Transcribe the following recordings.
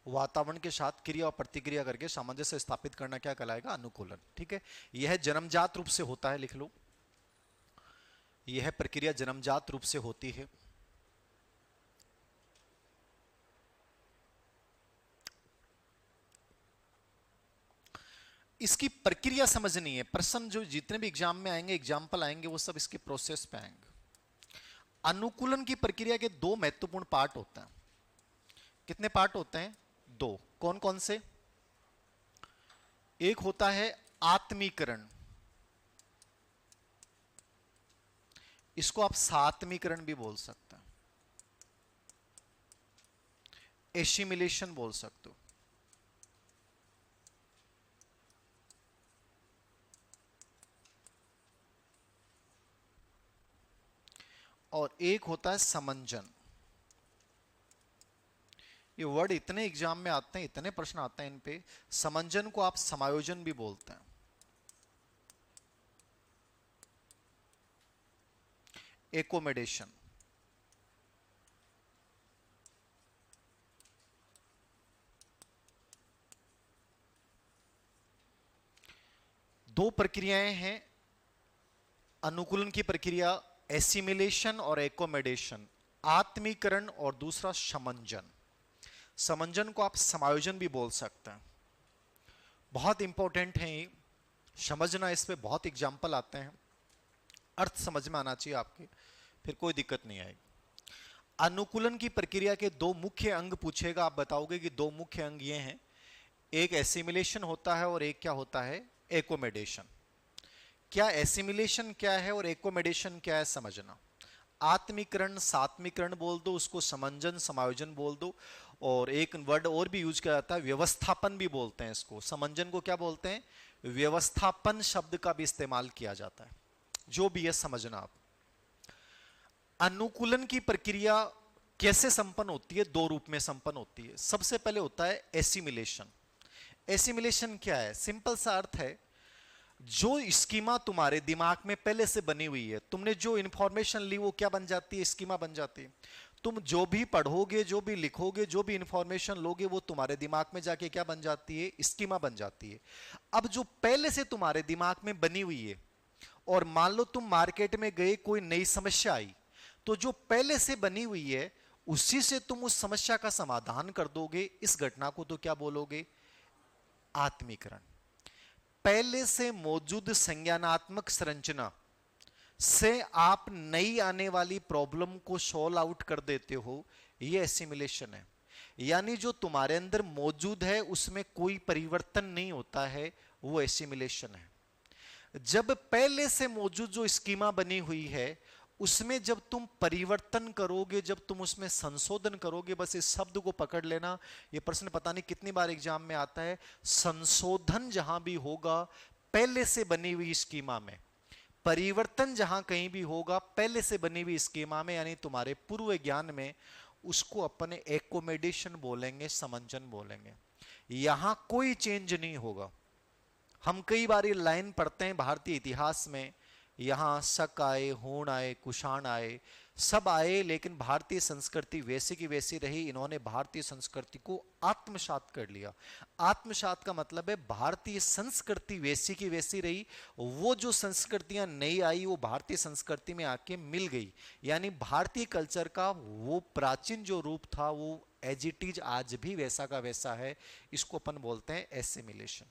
वातावरण के साथ क्रिया और प्रतिक्रिया करके सामंजस्य स्थापित करना क्या कहलाएगा? अनुकूलन। ठीक है, यह जन्मजात रूप से होता है, लिख लो, यह प्रक्रिया जन्मजात रूप से होती है। इसकी प्रक्रिया समझनी है। प्रश्न जो जितने भी एग्जाम में आएंगे, एग्जाम्पल आएंगे, वो सब इसके प्रोसेस पे आएंगे। अनुकूलन की प्रक्रिया के दो महत्वपूर्ण पार्ट होते हैं। कितने पार्ट होते हैं? दो। कौन कौन से? एक होता है आत्मीकरण, इसको आप सात्मीकरण भी बोल सकते हैं, एसिमिलेशन बोल सकते हो। और एक होता है समंजन। ये वर्ड इतने एग्जाम में आते हैं, इतने प्रश्न आते हैं इन पे। समंजन को आप समायोजन भी बोलते हैं, एकोमोडेशन। दो प्रक्रियाएं हैं अनुकूलन की प्रक्रिया, एसिमिलेशन और एकोमोडेशन, आत्मीकरण और दूसरा समंजन। समंजन को आप समायोजन भी बोल सकते हैं। बहुत इंपॉर्टेंट है ये समझना, इस पे बहुत एग्जाम्पल आते हैं, अर्थ समझ में आना चाहिए आपके, फिर कोई दिक्कत नहीं आएगी। अनुकूलन की प्रक्रिया के दो मुख्य अंग पूछेगा, आप बताओगे कि दो मुख्य अंग ये हैं, एक एसिमिलेशन होता है और एक क्या होता है? एकोमोडेशन। क्या एसिमिलेशन क्या है और एकोमोडेशन क्या है समझना। आत्मीकरण सात्मीकरण बोल दो, उसको समंजन समायोजन बोल दो, और एक वर्ड और भी यूज किया जाता है, व्यवस्थापन भी बोलते हैं इसको। समंजन को क्या बोलते हैं? व्यवस्थापन शब्द का भी इस्तेमाल किया जाता है। जो भी है समझना आप। अनुकूलन की प्रक्रिया कैसे संपन्न होती है? दो रूप में संपन्न होती है। सबसे पहले होता है एसिमिलेशन। एसिमिलेशन क्या है? सिंपल सा अर्थ है, जो स्कीमा तुम्हारे दिमाग में पहले से बनी हुई है, तुमने जो इंफॉर्मेशन ली वो क्या बन जाती है? स्कीमा बन जाती है। तुम जो भी पढ़ोगे, जो भी लिखोगे, जो भी इंफॉर्मेशन लोगे, वो तुम्हारे दिमाग में जाके क्या बन जाती है? स्कीमा बन जाती है। अब जो पहले से तुम्हारे दिमाग में बनी हुई है, और मान लो तुम मार्केट में गए, कोई नई समस्या आई, तो जो पहले से बनी हुई है उसी से तुम उस समस्या का समाधान कर दोगे। इस घटना को तो क्या बोलोगे? आत्मीकरण। पहले से मौजूद संज्ञानात्मक संरचना से आप नई आने वाली प्रॉब्लम को सॉल्व आउट कर देते हो, यह एसिमिलेशन है। यानी जो तुम्हारे अंदर मौजूद है उसमें कोई परिवर्तन नहीं होता है, वो एसिमिलेशन है। जब पहले से मौजूद जो स्कीमा बनी हुई है उसमें जब तुम परिवर्तन करोगे, जब तुम उसमें संशोधन करोगे, बस इस शब्द को पकड़ लेना, ये प्रश्न पता नहीं कितनी बार एग्जाम में आता है। संशोधन जहां भी होगा पहले से बनी हुई स्कीमा में, परिवर्तन जहां कहीं भी होगा पहले से बनी हुई स्कीमा में, यानी तुम्हारे पूर्व ज्ञान में, उसको अपने एकोमोडेशन बोलेंगे, समंजन बोलेंगे। यहां कोई चेंज नहीं होगा। हम कई बार ये लाइन पढ़ते हैं भारतीय इतिहास में, यहां शक आए, हूण आए, कुषाण आए, सब आए, लेकिन भारतीय संस्कृति वैसी की वैसी रही। इन्होंने भारतीय संस्कृति को आत्मसात कर लिया। आत्मसात का मतलब है भारतीय संस्कृति वैसी की वैसी रही, वो जो संस्कृतियां नई आई वो भारतीय संस्कृति में आके मिल गई। यानी भारतीय कल्चर का वो प्राचीन जो रूप था वो एज इट इज आज भी वैसा का वैसा है। इसको अपन बोलते हैं एसिमिलेशन।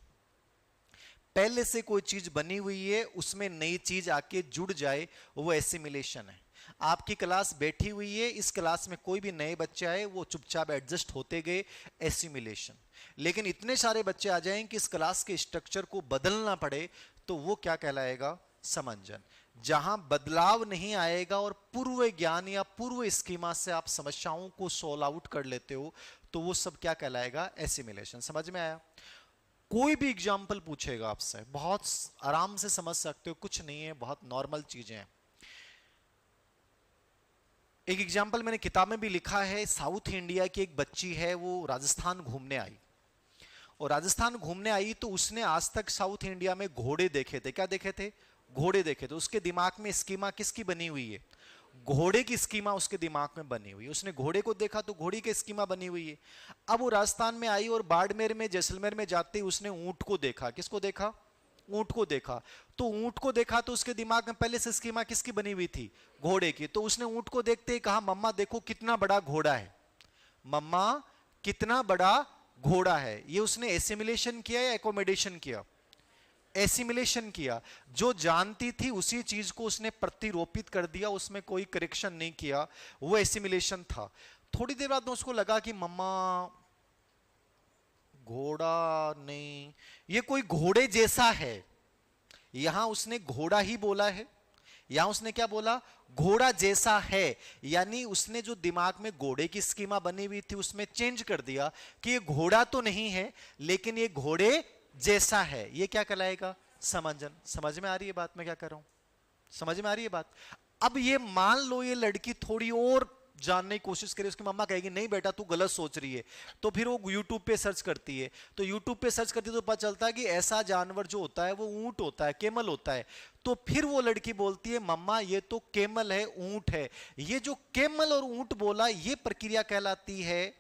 पहले से कोई चीज बनी हुई है उसमें नई चीज आके जुड़ जाए, वो एसिमिलेशन है। आपकी क्लास बैठी हुई है, इस क्लास में कोई भी नए बच्चे आए, वो चुपचाप एडजस्ट होते गए, एसिमिलेशन। लेकिन इतने सारे बच्चे आ जाएं कि इस क्लास के स्ट्रक्चर को बदलना पड़े, तो वो क्या कहलाएगा? समंजन। जहां बदलाव नहीं आएगा और पूर्व ज्ञान या पूर्व स्कीमा से आप समस्याओं को सोल्व आउट कर लेते हो, तो वो सब क्या कहलाएगा? एसिमिलेशन। समझ में आया? कोई भी एग्जाम्पल पूछेगा आपसे, बहुत आराम से समझ सकते हो, कुछ नहीं है, बहुत नॉर्मल चीजें हैं। एक एग्जाम्पल मैंने किताब में भी लिखा है, साउथ इंडिया की एक बच्ची है, वो राजस्थान घूमने आई, और राजस्थान घूमने आई तो उसने आज तक साउथ इंडिया में घोड़े देखे थे। क्या देखे थे? घोड़े देखे थे। उसके दिमाग में स्कीमा किसकी बनी हुई है? घोड़े की स्कीमा उसके दिमाग में बनी हुई है। उसने घोड़े को देखा तो घोड़ी की स्कीमा बनी हुई है। अब वो राजस्थान में आई और बाड़मेर में, जैसलमेर में जाते ही उसने ऊंट को देखा। किसको देखा? ऊंट को देखा। तो ऊंट को देखा तो उसके दिमाग में पहले से स्कीमा किसकी बनी हुई थी? घोड़े की। तो उसने ऊंट को देखते ही कहा, मम्मा देखो कितना बड़ा घोड़ा है, मम्मा कितना बड़ा घोड़ा है। ये उसने एसिमिलेशन किया या एकोमोडेशन किया? एसिमिलेशन किया। जो जानती थी उसी चीज को उसने प्रतिरोपित कर दिया, उसमें कोई करेक्शन नहीं किया, वो एसिमिलेशन था। थोड़ी देर बाद में उसको लगा कि मम्मा घोड़ा नहीं, ये कोई घोड़े जैसा है। यहां उसने घोड़ा ही बोला है, यहां उसने क्या बोला? घोड़ा जैसा है। यानी उसने जो दिमाग में घोड़े की स्कीमा बनी हुई थी उसमें चेंज कर दिया कि ये घोड़ा तो नहीं है लेकिन ये घोड़े जैसा है। ये क्या कहलाएगा? समंजन। समझ में आ रही है बात मैं क्या कर रहा हूं? समझ में आ रही है बात? अब ये मान लो ये लड़की थोड़ी और जानने की कोशिश करे, उसकी मम्मा कहेगी नहीं बेटा तू गलत सोच रही है, तो फिर वो यूट्यूब पे सर्च करती है। तो यूट्यूब पे सर्च करती है तो पता चलता है कि ऐसा जानवर जो होता है वो ऊंट होता है, केमल होता है। तो फिर वो लड़की बोलती है मम्मा ये तो केमल है, ऊंट है। ये जो केमल और ऊंट बोला ये प्रक्रिया कहलाती है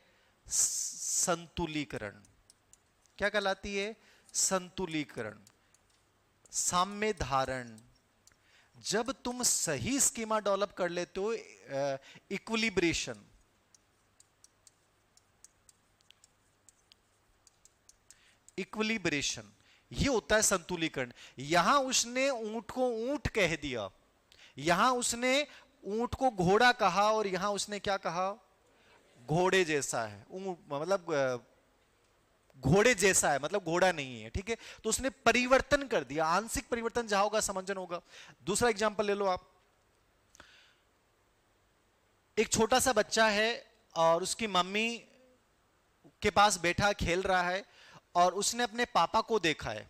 संतुलीकरण। क्या कहलाती है? संतुलीकरण, साम्य धारण। जब तुम सही स्कीमा डेवलप कर लेते हो, इक्विलिब्रेशन, इक्विलिब्रेशन ये होता है संतुलीकरण। यहां उसने ऊंट को ऊंट कह दिया, यहां उसने ऊंट को घोड़ा कहा, और यहां उसने क्या कहा? घोड़े जैसा है। मतलब घोड़े जैसा है मतलब घोड़ा नहीं है, ठीक है। तो उसने परिवर्तन कर दिया, आंशिक परिवर्तन जहां होगा समंजन होगा। दूसरा एग्जांपल ले लो आप। एक छोटा सा बच्चा है और उसकी मम्मी के पास बैठा खेल रहा है और उसने अपने पापा को देखा है।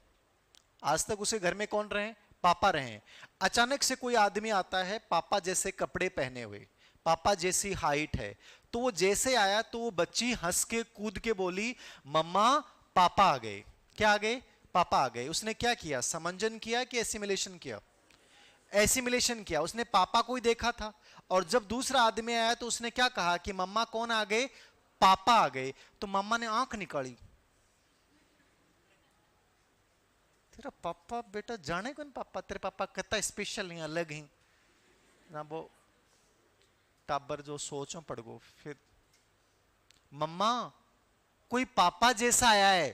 आज तक उसे घर में कौन रहे? पापा रहे हैं। अचानक से कोई आदमी आता है पापा जैसे कपड़े पहने हुए, पापा जैसी हाइट है। तो वो जैसे आया तो वो बच्ची हंस के कूद के बोली मम्मा पापा आ गए। क्या आ गए? पापा आ गए। उसने क्या किया? समंजन किया कि एसिमिलेशन किया? एसिमिलेशन किया। उसने पापा को ही देखा था और जब दूसरा आदमी आया तो उसने क्या कहा कि मम्मा कौन आ गए? पापा आ गए। तो मम्मा ने आंख निकाली, तेरा पापा बेटा जाने कौन पापा? तेरे पापा कितना स्पेशल नहीं, अलग ही ना वो टाबर जो सोचो पड़ गो। फिर मम्मा कोई पापा जैसा आया है।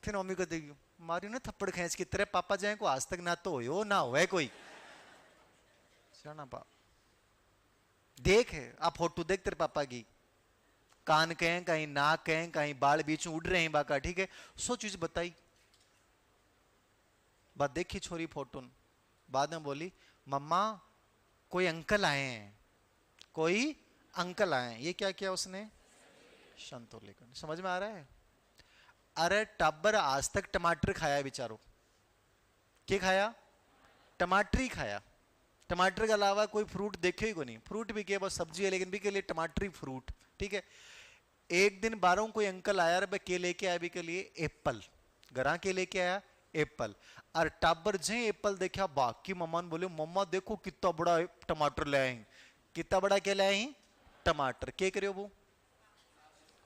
फिर मम्मी को देखी मारी ना थप्पड़ खींच के, तेरे पापा जाए को आज तक ना तो हो ना हुआ है कोई। बाप देख है आप फोटो देख तेरे पापा की, कान कहें कहीं नाक कहें कहीं बाल बीच में उड़ रहे हैं बाका, ठीक है। सो चीज बताई, बात देखी छोरी फोटो। बाद में बोली मम्मा कोई अंकल आए हैं, कोई अंकल आए हैं। ये क्या किया उसने? संतुलिकरण। समझ में आ रहा है? अरे टब्बर आज तक टमाटर खाया बेचारो। क्या खाया? टमाटर ही खाया। टमाटर के अलावा कोई फ्रूट देखे ही को नहीं। फ्रूट भी के बस सब्जी है लेकिन भी के लिए टमाटरी फ्रूट, ठीक है। एक दिन बारों कोई अंकल आया रे के लेके आया भी के लिए एप्पल, गरा के लेके आया एप्पल। और टाबर जे एप्पल देखा बाकी मम्मा ने बोले मम्मा देखो कितना बड़ा टमाटर ले आए। कितना बड़ा क्या ले आए? टमाटर। क्या करियो वो?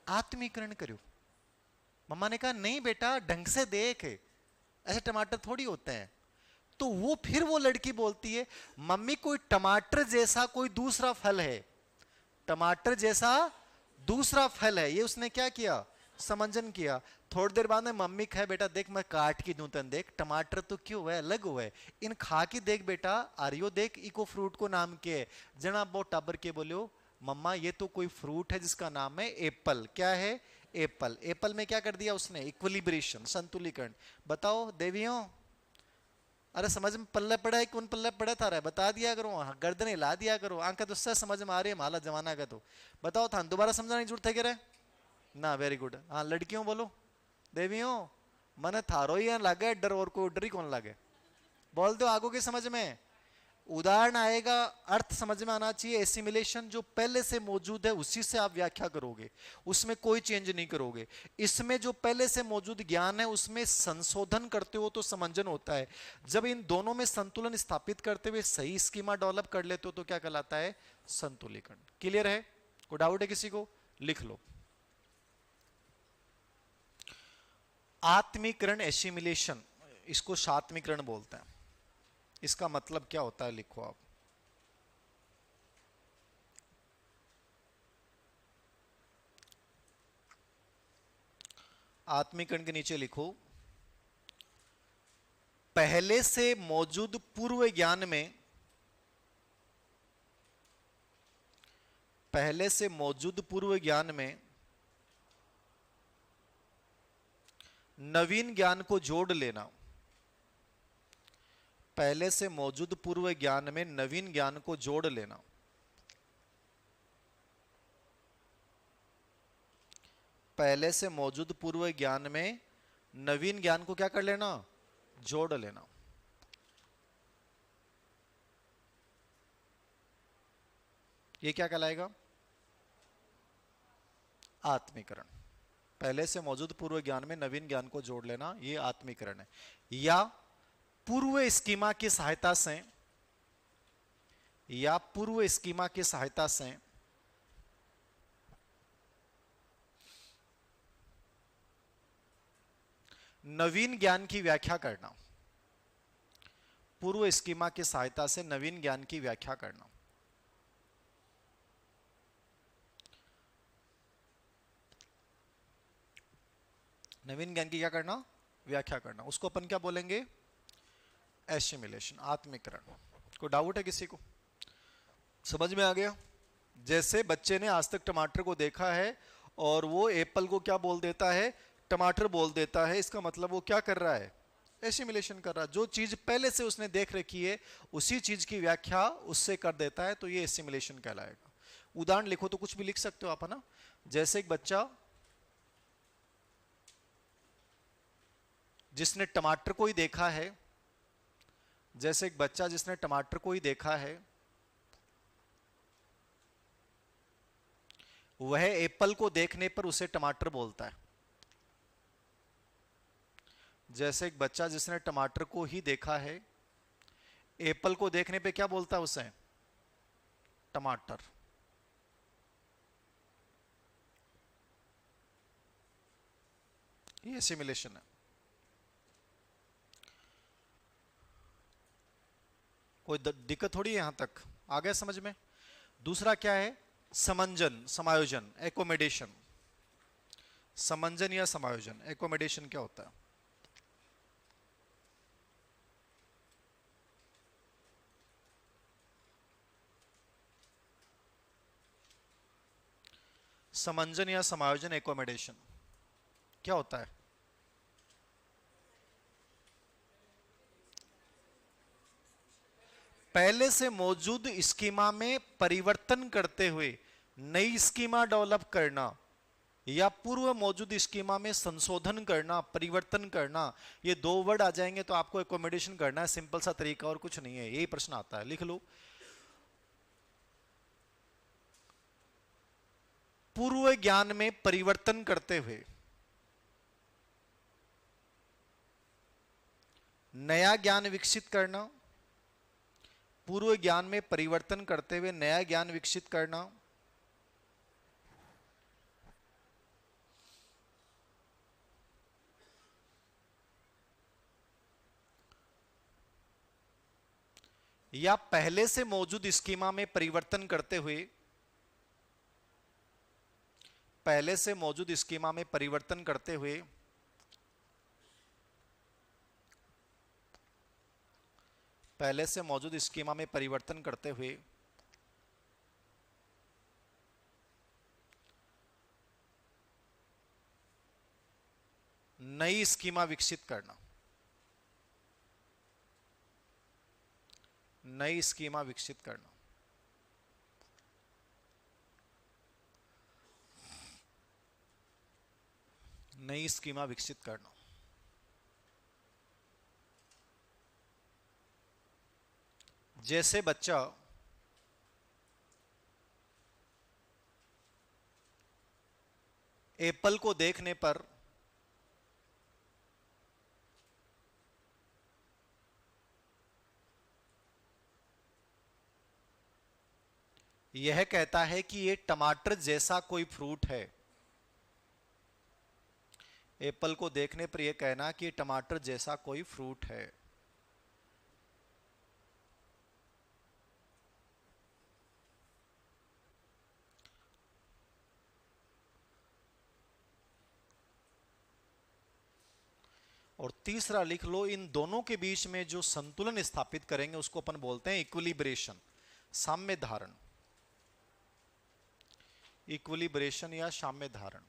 आत्मीकरण करियो। मम्मा ने कहा नहीं बेटा ढंग से देख, ऐसे टमाटर थोड़ी होते हैं। तो वो फिर वो लड़की बोलती है मम्मी कोई टमाटर जैसा कोई दूसरा फल है, टमाटर जैसा दूसरा फल है। ये उसने क्या किया? समंजन किया। थोड़ी देर बाद में मम्मी कहे बेटा देख मैं काट की दूं तन, देख टमाटर तो क्यों है अलग हुआ है, इन खा के देख बेटा आरियो देख इको फ्रूट को नाम के है। जना वो टाबर के बोलो मम्मा ये तो कोई फ्रूट है जिसका नाम है एप्पल। क्या है? एप्पल। एप्पल में क्या कर दिया उसने? इक्विलिब्रेशन, संतुलीकरण। बताओ देवियों, अरे समझ में पल्ले पड़ा है कौन पल्ले पड़ा था? बता दिया करो, गर्दन हिला दिया करो। आंख तो उससे समझ में आ रही है माला जमाना का। तो बताओ था दोबारा समझाने की जरूरत है क्या ना? Very good. हाँ लड़कियों बोलो, देवियों मन थारो ही लगे डर और कोई डर ही कौन लगे? बोल दो आगो की समझ में उदाहरण आएगा, अर्थ समझ में आना चाहिए। एसिमिलेशन जो पहले से मौजूद है उसी से आप व्याख्या करोगे, उसमें कोई चेंज नहीं करोगे। इसमें जो पहले से मौजूद ज्ञान है उसमें संशोधन करते हो तो समंजन होता है। जब इन दोनों में संतुलन स्थापित करते हुए सही स्कीमा डेवलप कर लेते हो तो क्या कहलाता है? संतुलीकरण। क्लियर है? कोई डाउट है किसी को? लिख लो। आत्मीकरण एसिमिलेशन, इसको शात्मीकरण बोलते हैं। इसका मतलब क्या होता है लिखो आप। आत्मीकरण के नीचे लिखो, पहले से मौजूद पूर्व ज्ञान में, पहले से मौजूद पूर्व ज्ञान में नवीन ज्ञान को जोड़ लेना। पहले से मौजूद पूर्व ज्ञान में नवीन ज्ञान को जोड़ लेना। पहले से मौजूद पूर्व ज्ञान में नवीन ज्ञान को क्या कर लेना? जोड़ लेना। ये क्या कहलाएगा? आत्मीकरण। पहले से मौजूद पूर्व ज्ञान में नवीन ज्ञान को जोड़ लेना, ये आत्मीकरण है। या पूर्व स्कीमा की सहायता से, या पूर्व स्कीमा की सहायता से नवीन ज्ञान की व्याख्या करना। पूर्व स्कीमा की सहायता से नवीन ज्ञान की व्याख्या करना। नवीन ज्ञान की क्या करना? व्याख्या करना। उसको अपन क्या बोलेंगे? एसिमिलेशन, आत्मीकरण। कोई डाउट है किसी को? समझ में आ गया? जैसे बच्चे ने आज तक टमाटर को देखा है और वो एप्पल को क्या बोल देता है? टमाटर बोल देता है। इसका मतलब वो क्या कर रहा है? एसिमिलेशन कर रहा है। जो चीज पहले से उसने देख रखी है उसी चीज की व्याख्या उससे कर देता है, तो ये एसिमिलेशन कहलाएगा। उदाहरण लिखो तो कुछ भी लिख सकते हो आप, है ना। जैसे एक बच्चा जिसने टमाटर को ही देखा है, जैसे एक बच्चा जिसने टमाटर को ही देखा है, वह एप्पल को देखने पर उसे टमाटर बोलता है। जैसे एक बच्चा जिसने टमाटर को ही देखा है, एप्पल को देखने पे क्या बोलता है उसे? टमाटर। ये सिमुलेशन है। कोई दिक्कत थोड़ी है यहां तक? आ गया समझ में? दूसरा क्या है? समंजन, समायोजन, एकोमोडेशन। समंजन या समायोजन, एकोमोडेशन क्या होता है? समंजन या समायोजन, एकोमोडेशन क्या होता है? पहले से मौजूद स्कीमा में परिवर्तन करते हुए नई स्कीमा डेवलप करना, या पूर्व मौजूद स्कीमा में संशोधन करना, परिवर्तन करना। ये दो वर्ड आ जाएंगे तो आपको एकोमोडेशन करना है। सिंपल सा तरीका और कुछ नहीं है। यही प्रश्न आता है, लिख लो। पूर्व ज्ञान में परिवर्तन करते हुए नया ज्ञान विकसित करना। पूर्व ज्ञान में परिवर्तन करते हुए नया ज्ञान विकसित करना। या पहले से मौजूद स्कीमा में परिवर्तन करते हुए, पहले से मौजूद स्कीमा में परिवर्तन करते हुए पहले से मौजूद स्कीमा में परिवर्तन करते हुए नई स्कीमा विकसित करना। नई स्कीमा विकसित करना। नई स्कीमा विकसित करना। जैसे बच्चा एप्पल को देखने पर यह कहता है कि ये टमाटर जैसा कोई फ्रूट है। एप्पल को देखने पर यह कहना कि ये टमाटर जैसा कोई फ्रूट है। और तीसरा लिख लो, इन दोनों के बीच में जो संतुलन स्थापित करेंगे उसको अपन बोलते हैं इक्विलिब्रेशन, साम्य धारण। इक्विलिब्रेशन या साम्य धारण।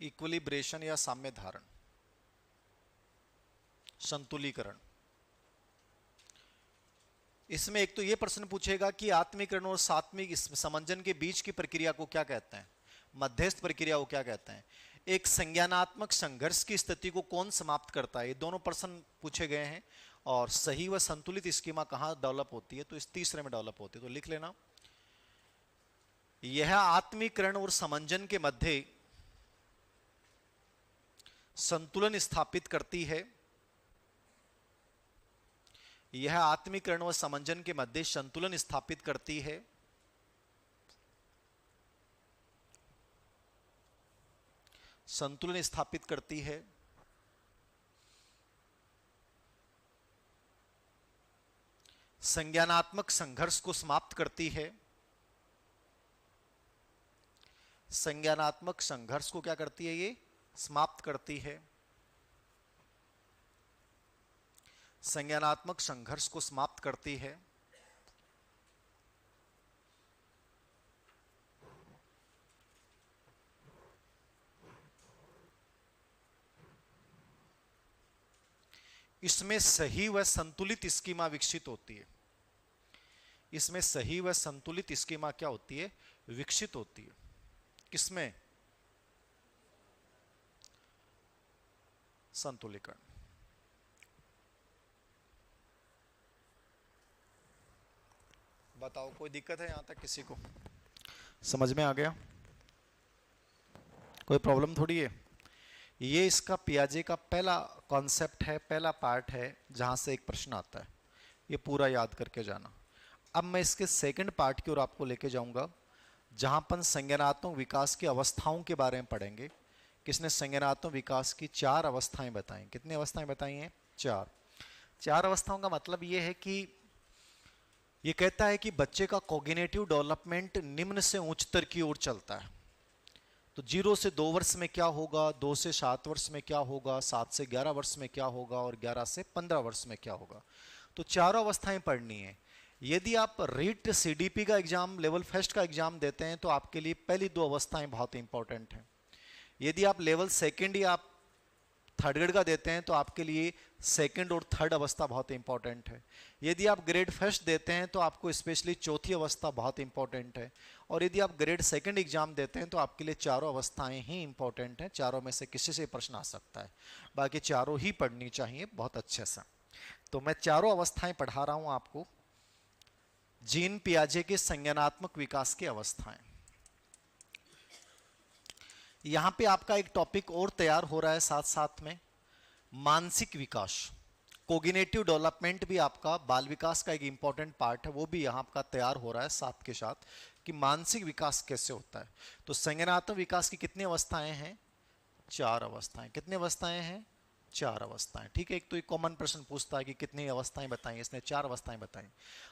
इक्विलिब्रेशन या साम्य धारण, संतुलीकरण। इसमें एक तो यह प्रश्न पूछेगा कि आत्मीकरण और सात्विक समंजन के बीच की प्रक्रिया को क्या कहते हैं, मध्यस्थ प्रक्रिया को क्या कहते हैं। एक संज्ञानात्मक संघर्ष की स्थिति को कौन समाप्त करता है, ये दोनों प्रश्न पूछे गए हैं। और सही व संतुलित स्कीमा कहां डेवलप होती है, तो इस तीसरे में डेवलप होती है। तो लिख लेना, यह आत्मीकरण और समंजन के मध्य संतुलन स्थापित करती है। यह आत्मीकरण व समंजन के मध्य संतुलन स्थापित करती है। संतुलन स्थापित करती है। संज्ञानात्मक संघर्ष को समाप्त करती है। संज्ञानात्मक संघर्ष को क्या करती है, ये समाप्त करती है। संज्ञानात्मक संघर्ष को समाप्त करती है। इसमें सही व संतुलित स्कीमा विकसित होती है। इसमें सही व संतुलित स्कीमा क्या होती है, विकसित होती है। किसमें, संतुलीकरण। बताओ कोई दिक्कत है यहां तक किसी को, समझ में आ गया, कोई प्रॉब्लम थोड़ी है। ये इसका पियाजे का पहला कॉन्सेप्ट है, पहला पार्ट है जहां से एक प्रश्न आता है, ये पूरा याद करके जाना। अब मैं इसके सेकंड पार्ट की ओर आपको लेके जाऊंगा, जहां अपन संज्ञानात्मक विकास की अवस्थाओं के बारे में पढ़ेंगे। किसने संज्ञानात्मक विकास की 4 अवस्थाएं बताई, कितनी अवस्थाएं बताई हैं, 4। 4 अवस्थाओं का मतलब ये है कि ये कहता है कि बच्चे का कॉग्निटिव डेवलपमेंट निम्न से उच्चतर की ओर चलता है। तो 0 से 2 वर्ष में क्या होगा, 2 से 7 वर्ष में क्या होगा, 7 से 11 वर्ष में क्या होगा, और 11 से 15 वर्ष में क्या होगा। तो चारों अवस्थाएं पढ़नी है। यदि आप रीट सीडीपी का एग्जाम, लेवल फर्स्ट का एग्जाम देते हैं तो आपके लिए पहली 2 अवस्थाएं बहुत इंपॉर्टेंट हैं। यदि आप लेवल सेकेंड या आप थर्ड ग्रेड का देते हैं तो आपके लिए सेकंड और थर्ड अवस्था बहुत इंपॉर्टेंट है। यदि आप ग्रेड फर्स्ट देते हैं तो आपको स्पेशली चौथी अवस्था बहुत इंपॉर्टेंट है। और यदि आप ग्रेड सेकंड एग्जाम देते हैं तो आपके लिए चारों अवस्थाएं ही इंपॉर्टेंट हैं। चारों में से किसी से प्रश्न आ सकता है, बाकी चारों ही पढ़नी चाहिए बहुत अच्छे से। तो मैं चारों अवस्थाएं पढ़ा रहा हूं आपको, जीन पियाजे के संज्ञानात्मक विकास की अवस्थाएं। यहां पे आपका एक टॉपिक और तैयार हो रहा है साथ साथ में, मानसिक विकास। कोग्निटिव डेवलपमेंट भी आपका बाल विकास का एक इंपॉर्टेंट पार्ट है, वो भी यहां आपका तैयार हो रहा है साथ के साथ कि मानसिक विकास कैसे होता है। तो संज्ञानात्मक विकास की कितनी अवस्थाएं हैं, 4 अवस्थाएं। कितनी अवस्थाएं हैं, 4 अवस्थाएं। ठीक है, एक तो एक कॉमन प्रश्न पूछता है कि कितनी अवस्थाएं बताई, इसने 4 अवस्थाएं बताई।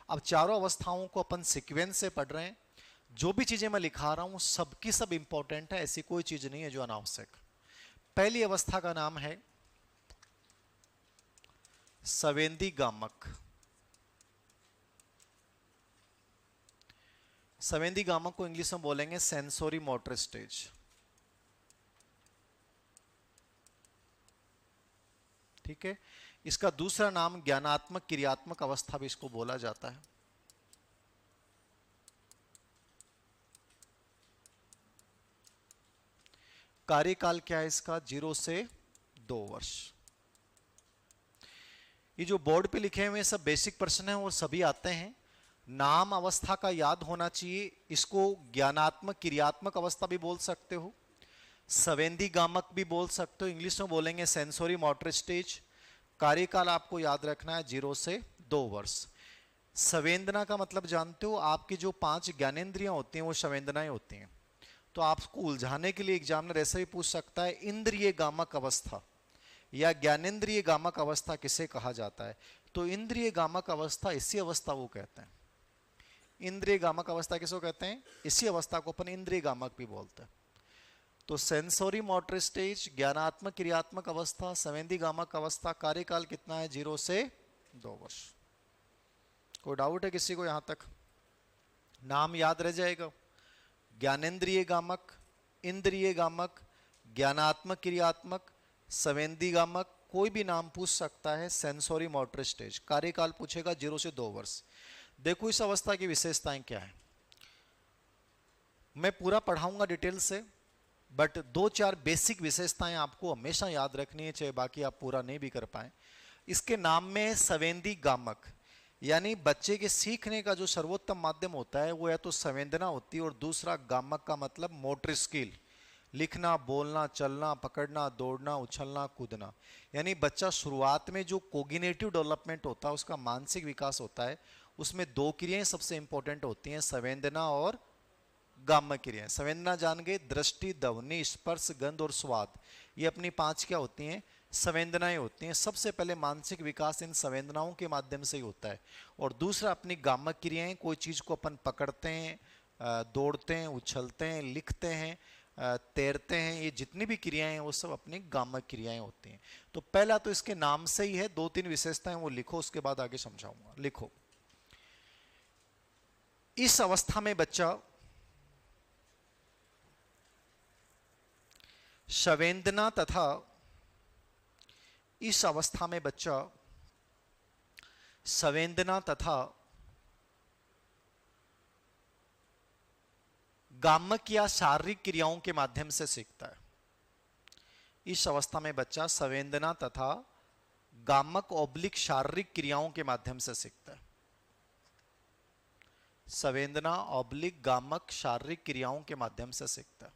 अब चारों अवस्थाओं को अपन सीक्वेंस से पढ़ रहे हैं। जो भी चीजें मैं लिखा रहा हूं सबकी सब इंपॉर्टेंट है, ऐसी कोई चीज नहीं है जो अनावश्यक। पहली अवस्था का नाम है संवेदी गामक। संवेदी गामक को इंग्लिश में बोलेंगे सेंसोरी मोटर स्टेज। ठीक है, इसका दूसरा नाम ज्ञानात्मक क्रियात्मक अवस्था भी इसको बोला जाता है। कार्यकाल क्या है इसका, 0 से 2 वर्ष। ये जो बोर्ड पे लिखे हुए सब बेसिक प्रश्न हैं और सभी आते हैं। नाम अवस्था का याद होना चाहिए। इसको ज्ञानात्मक क्रियात्मक अवस्था भी बोल सकते हो, संवेदी गामक भी बोल सकते हो, इंग्लिश में बोलेंगे सेंसोरी मोटर स्टेज। कार्यकाल आपको याद रखना है 0 से 2 वर्ष। संवेदना का मतलब जानते हो, आपकी जो 5 ज्ञानेंद्रियां होती हैं वो संवेदनाएं होती हैं। तो आपको उलझाने के लिए एग्जामिनर ऐसा भी पूछ सकता है, इंद्रिय गामक अवस्था या ज्ञानेंद्रिय गामक अवस्था किसे कहा जाता है? तो इंद्रिय गामक अवस्था, इसी अवस्था वो कहते हैं। इंद्रिय गामक अवस्था किसको कहते हैं? इसी अवस्था को अपन इंद्रिय गामक भी बोलते हैं। तो सेंसोरी मोटर स्टेज, ज्ञानात्मक क्रियात्मक अवस्था, संवेदी गामक अवस्था, कार्यकाल कितना है? 0 से 2 वर्ष। कोई डाउट है किसी को? यहां तक नाम याद रह जाएगा? ज्ञानेंद्रिय गामक, इंद्रिय गामक, ज्ञानात्मक क्रियात्मक, संवेदी गामक, कोई भी नाम पूछ सकता है। सेंसोरी मोटर स्टेज, कार्यकाल पूछेगा 0 से 2 वर्ष। देखो इस अवस्था की विशेषताएं क्या है, मैं पूरा पढ़ाऊंगा डिटेल से, बट 2-4 बेसिक विशेषताएं आपको हमेशा याद रखनी है, चाहे बाकी आप पूरा नहीं भी कर पाए। इसके नाम में संवेदी गामक, यानी बच्चे के सीखने का जो सर्वोत्तम माध्यम होता है वो या तो संवेदना होती है, और दूसरा गामक का मतलब मोटर स्किल, लिखना, बोलना, चलना, पकड़ना, दौड़ना, उछलना, कूदना। यानी बच्चा शुरुआत में जो कोग्निटिव डेवलपमेंट होता है, उसका मानसिक विकास होता है, उसमें 2 क्रियाएं सबसे इंपॉर्टेंट होती हैं, संवेदना और गामक क्रियाएं। संवेदना जान गए, दृष्टि, ध्वनि, स्पर्श, गंध और स्वाद, ये अपनी 5 क्या होती हैं? संवेदनाएं होती हैं। सबसे पहले मानसिक विकास इन संवेदनाओं के माध्यम से ही होता है। और दूसरा अपनी गामक क्रियाएं, कोई चीज को अपन पकड़ते हैं, दौड़ते हैं, उछलते हैं, लिखते हैं, तैरते हैं, ये जितनी भी क्रियाएं हैं वो सब अपनी गामक क्रियाएं होती हैं। तो पहला तो इसके नाम से ही है, 2-3 विशेषताएं वो लिखो, उसके बाद आगे समझाऊंगा। लिखो, इस अवस्था में बच्चा संवेदना तथा इस अवस्था में बच्चा संवेदना तथा गामक या शारीरिक क्रियाओं के माध्यम से सीखता है। इस अवस्था में बच्चा संवेदना तथा गामक ऑब्लिक शारीरिक क्रियाओं के माध्यम से सीखता है। संवेदना ऑब्लिक गामक शारीरिक क्रियाओं के माध्यम से सीखता है।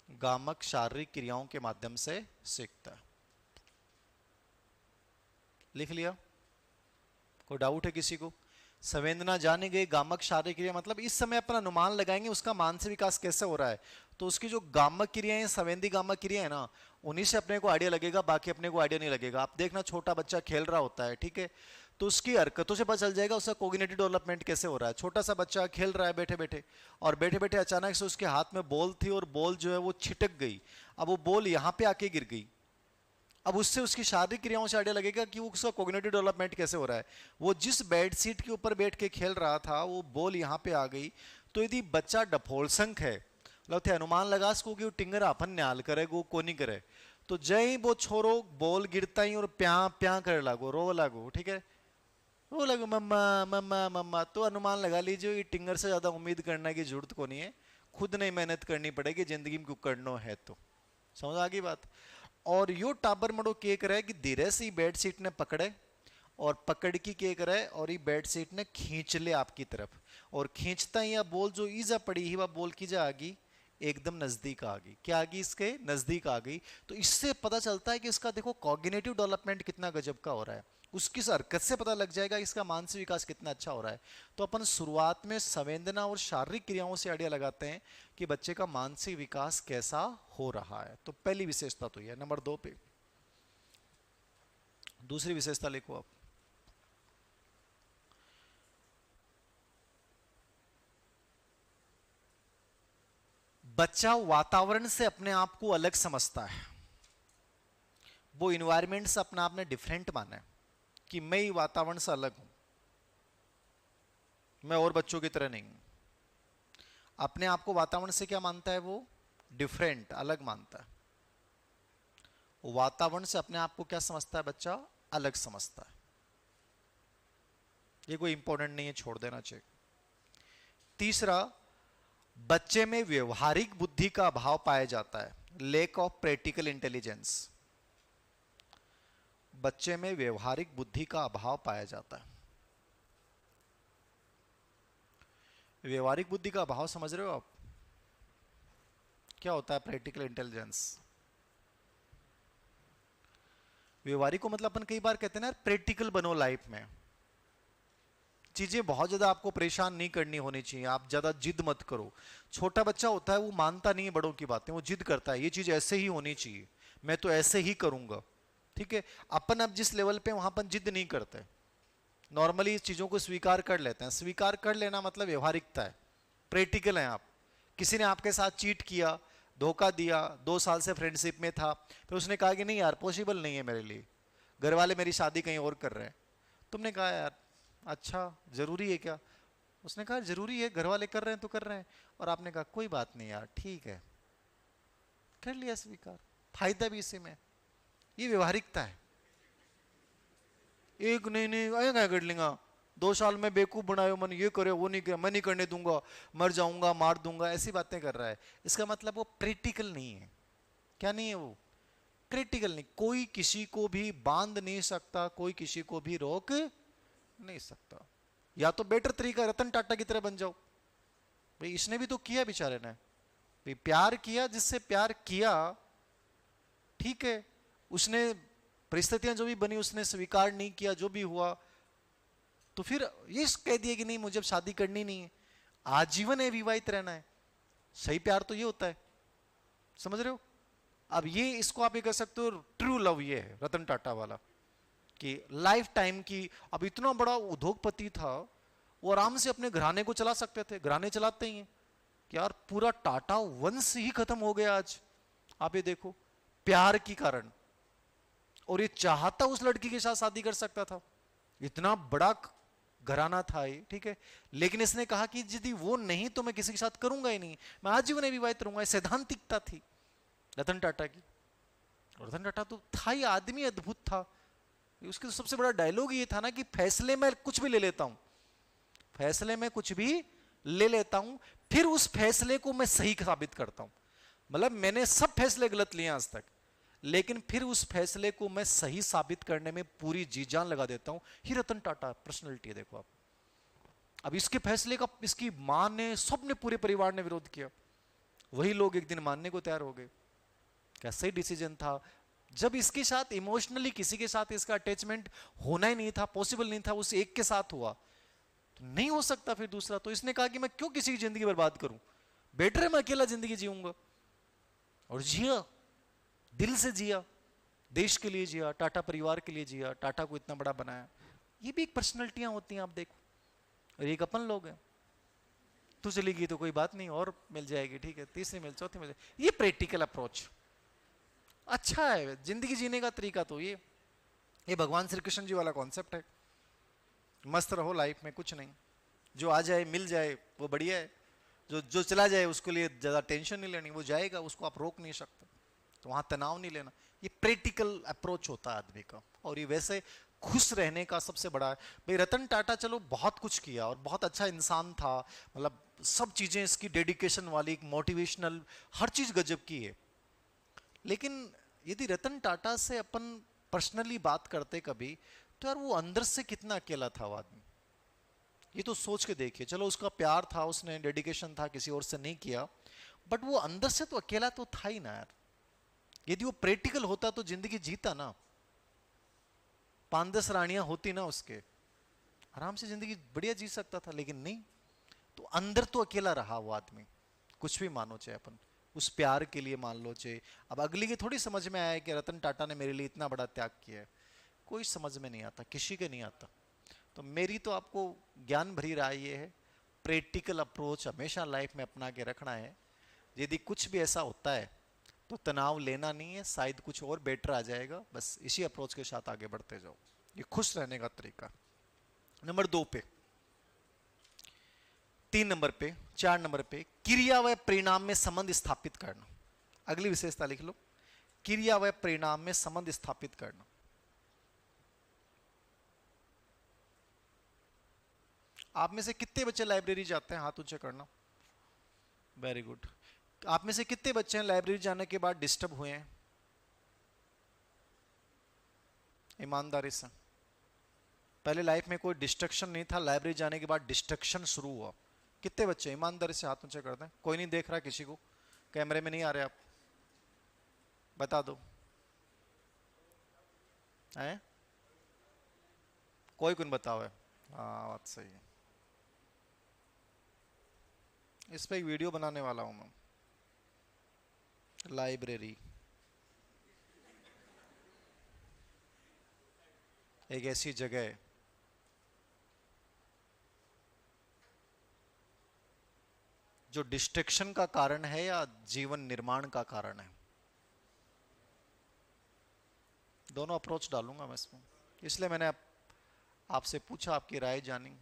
गामक शारीरिक क्रियाओं के माध्यम से सीखता है। लिख लिया? कोई डाउट है किसी को? संवेदना जाने गए, गामक शारीरिक क्रिया, मतलब इस समय अपन अनुमान लगाएंगे उसका मानसिक विकास कैसे हो रहा है। तो उसकी जो गामक क्रियाएं, संवेदी गामक क्रिया है ना, उन्हीं से अपने को आइडिया लगेगा, बाकी अपने को आइडिया नहीं लगेगा। आप देखना, छोटा बच्चा खेल रहा होता है, ठीक है, तो उसकी हरकतों से पता चल जाएगा उसका कोग्निटिव डेवलपमेंट कैसे हो रहा है। छोटा सा बच्चा खेल रहा है बैठे बैठे, और बैठे बैठे अचानक से उसके हाथ में बॉल थी और बॉल जो है वो छिटक गई। अब वो बॉल यहाँ पे आके गिर गई। अब उससे उसकी शारीरिक क्रियाओं से आइडिया लगेगा कि वो उसका कोग्निटिव डेवलपमेंट कैसे हो रहा है। वो जिस बेड सीट के ऊपर बैठ के खेल रहा था, वो बॉल यहाँ पे आ गई। तो यदि बच्चा डफोलसंख है, मतलब थे अनुमान लगा सको कि वो टिंगर अपन न्याल करे, वो को नहीं करे, तो जय ही वो छोरो बॉल गिरता ही और प्या प्या करे लागो, रो लागो, ठीक है, रो लगो मम्मा मम्मा मम्मा। तो अनुमान लगा लीजिए ये टिंगर से ज्यादा उम्मीद करने की जरूरत को नहीं है, खुद नहीं मेहनत करनी पड़ेगी जिंदगी में, क्यों करना है। तो समझ आ गई बात? और यो टाबर मड़ो के करे कि धीरे से बेड सीट ने पकड़े, और पकड़ की के करे, और ये बेड सीट ने खींच ले आपकी तरफ, और खींचता ही बॉल जो ईजा पड़ी ही वह बॉल की जा आ गई, एकदम नजदीक आ गई। क्या आ गई? इसके नजदीक आ गई। तो इससे पता चलता है कि इसका देखो कॉग्निटिव डेवलपमेंट कितना गजब का हो रहा है। उसकी हरकत से पता लग जाएगा इसका मानसिक विकास कितना अच्छा हो रहा है। तो अपन शुरुआत में संवेदना और शारीरिक क्रियाओं से आइडिया लगाते हैं कि बच्चे का मानसिक विकास कैसा हो रहा है। तो पहली विशेषता तो यह। नंबर 2 पे दूसरी विशेषता लिखो आप। बच्चा वातावरण से अपने आप को अलग समझता है। वो इन्वायरमेंट से अपने आप में डिफरेंट माना है कि मैं ही वातावरण से अलग हूं, मैं और बच्चों की तरह नहीं हूं। अपने आप को वातावरण से क्या मानता है? वो डिफरेंट, अलग मानता है। वातावरण से अपने आप को क्या समझता है बच्चा? अलग समझता है। ये कोई इंपॉर्टेंट नहीं है, छोड़ देना चाहिए। तीसरा, बच्चे में व्यवहारिक बुद्धि का अभाव पाया जाता है, लेक ऑफ प्रैक्टिकल इंटेलिजेंस। बच्चे में व्यवहारिक बुद्धि का अभाव पाया जाता है। व्यवहारिक बुद्धि का अभाव समझ रहे हो आप? क्या होता है प्रैक्टिकल इंटेलिजेंस? व्यवहारिक को मतलब अपन कई बार कहते हैं ना, प्रैक्टिकल बनो लाइफ में। चीजें बहुत ज्यादा आपको परेशान नहीं करनी होनी चाहिए, आप ज्यादा जिद मत करो। छोटा बच्चा होता है वो मानता नहीं है बड़ों की बातें, वो जिद करता है ये चीज ऐसे ही होनी चाहिए, मैं तो ऐसे ही करूंगा। ठीक है, अपन अब जिस लेवल पे वहां अपन जिद नहीं करते, नॉर्मली इस चीजों को स्वीकार कर लेते हैं। स्वीकार कर लेना मतलब व्यवहारिकता है, प्रैक्टिकल है आप। किसी ने आपके साथ चीट किया, धोखा दिया, 2 साल से फ्रेंडशिप में था, फिर उसने कहा कि नहीं यार पॉसिबल नहीं है मेरे लिए, घर वाले मेरी शादी कहीं और कर रहे हैं। तुमने कहा यार अच्छा जरूरी है क्या? उसने कहा जरूरी है, घर वाले कर रहे हैं तो कर रहे हैं। और आपने कहा कोई बात नहीं यार ठीक है, कर लिया स्वीकार, फायदा भी इसी में। ये व्यवहारिकता है। एक नहीं नहीं आए क्या कर लेंगा, 2 साल में बेवकूफ बनायो, मन ये करे वो नहीं करे, मैं नहीं करने दूंगा, मर जाऊंगा मार दूंगा, ऐसी बातें कर रहा है। इसका मतलब वो प्रैक्टिकल नहीं है। क्या नहीं है वो? प्रैक्टिकल नहीं। कोई किसी को भी बांध नहीं सकता, कोई किसी को भी रोक नहीं सकता। या तो बेटर तरीका रतन टाटा की तरह बन जाओ। भाई इसने भी तो किया बेचारे ने, भाई प्यार किया, जिससे प्यार किया ठीक है, उसने परिस्थितियां जो भी बनी उसने स्वीकार नहीं किया, जो भी हुआ, तो फिर ये कह दिया कि नहीं मुझे अब शादी करनी नहीं है, आजीवन है विवाहित रहना है। सही प्यार तो ये होता है, समझ रहे हो? अब ये इसको आप ये कह सकते हो ट्रू लव, ये है रतन टाटा वाला कि लाइफ टाइम की। अब इतना बड़ा उद्योगपति था, वो आराम से अपने घराने को चला सकते थे, घराने चलाते ही हैं कि यार पूरा टाटा वंश ही खत्म हो गया आज। आप ये देखो, प्यार के कारण। और ये चाहता उस लड़की के साथ शादी कर सकता था, इतना बड़ा घराना था ये, ठीक है। लेकिन इसने कहा कि यदि वो नहीं तो मैं किसी के साथ करूंगा ही नहीं, मैं आजीवन विवाहित रहूंगा। सैद्धांतिकता थी रतन टाटा की। रतन टाटा तो था ही आदमी, अद्भुत था। उसके तो सबसे बड़ा डायलॉग ये था ना कि फैसले में कुछ भी ले लेता हूं, फैसले में कुछ भी ले लेता हूं, फिर उस फैसले को मैं सही साबित करता हूं। मतलब मैंने सब फैसले गलत लिए आज तक, लेकिन फिर उस फैसले को मैं सही साबित करने में पूरी जी जान लगा देता हूं। ही रतन टाटा पर्सनैलिटी है, देखो आप। अब इसके फैसले का इसकी मां ने, सबने, पूरे परिवार ने विरोध किया, वही लोग एक दिन मानने को तैयार हो गए। क्या सही डिसीजन था। जब इसके साथ इमोशनली किसी के साथ इसका अटैचमेंट होना ही नहीं था, पॉसिबल नहीं था, उस एक के साथ हुआ, तो नहीं हो सकता फिर दूसरा। तो इसने कहा कि मैं क्यों किसी की जिंदगी बर्बाद करूं, बेटर है मैं अकेला जिंदगी जीऊंगा। और जिया, दिल से जिया, देश के लिए जिया, टाटा परिवार के लिए जिया, टाटा को इतना बड़ा बनाया। ये भी एक पर्सनैलिटियां होती हैं, आप देखो। और एक अपन लोग हैं, तू चली गई तो कोई बात नहीं, और मिल जाएगी, ठीक है, तीसरी मिल, चौथी मिल जाएगी। ये प्रैक्टिकल अप्रोच अच्छा है जिंदगी जीने का तरीका। तो ये भगवान श्री कृष्ण जी वाला कॉन्सेप्ट है। मस्त रहो लाइफ में, कुछ नहीं, जो आ जाए मिल जाए वो बढ़िया है, जो जो चला जाए उसके लिए ज्यादा टेंशन नहीं लेनी, वो जाएगा, उसको आप रोक नहीं सकते, तो वहां तनाव नहीं लेना। ये प्रैक्टिकल अप्रोच होता है आदमी का, और ये वैसे खुश रहने का सबसे बड़ा है। भाई रतन टाटा चलो बहुत कुछ किया और बहुत अच्छा इंसान था, मतलब सब चीजें इसकी डेडिकेशन वाली, मोटिवेशनल, हर चीज गजब की है। लेकिन यदि रतन टाटा से अपन पर्सनली बात करते कभी, तो यार वो अंदर से कितना अकेला था वो आदमी। ये तो सोच के देखिए, चलो उसका प्यार था, उसने डेडिकेशन था, किसी और से नहीं किया, बट वो अंदर से तो अकेला तो था ही ना यार। यदि वो प्रैक्टिकल होता तो जिंदगी जीता ना, 5-10 रानियां होती ना उसके, आराम से जिंदगी बढ़िया जी सकता था। लेकिन नहीं, तो अंदर तो अकेला रहा वो आदमी। कुछ भी मानो चाहे अपन, उस प्यार के लिए मान लो चाहे। अब अगली की थोड़ी समझ में आया कि रतन टाटा ने मेरे लिए इतना बड़ा त्याग किया है, कोई समझ में नहीं आता, किसी के नहीं आता। तो मेरी तो आपको ज्ञान भरी राय ये है, प्रैक्टिकल अप्रोच हमेशा लाइफ में अपना के रखना है। यदि कुछ भी ऐसा होता है तो तनाव लेना नहीं है, शायद कुछ और बेटर आ जाएगा, बस इसी अप्रोच के साथ आगे बढ़ते जाओ। ये खुश रहने का तरीका। नंबर 2 पे, 3 नंबर पे, 4 नंबर पे, क्रिया व परिणाम में संबंध स्थापित करना। अगली विशेषता लिख लो, क्रिया व परिणाम में संबंध स्थापित करना। आप में से कितने बच्चे लाइब्रेरी जाते हैं, हाथ ऊंचे करना। Very good. आप में से कितने बच्चे हैं लाइब्रेरी जाने के बाद डिस्टर्ब हुए हैं? ईमानदारी से। पहले लाइफ में कोई डिस्ट्रक्शन नहीं था, लाइब्रेरी जाने के बाद डिस्ट्रक्शन शुरू हुआ। कितने बच्चे ईमानदारी से हाथ ऊंचे कर दें। कोई नहीं देख रहा किसी को, कैमरे में नहीं आ रहे आप, बता दो है। कोई कौन बताओ है। हाँ बात सही है। इस पे एक वीडियो बनाने वाला हूं मैं। लाइब्रेरी एक ऐसी जगह है जो डिस्ट्रैक्शन का कारण है या जीवन निर्माण का कारण है। दोनों अप्रोच डालूंगा मैं इसमें, इसलिए मैंने आपसे पूछा, आपकी राय जानी।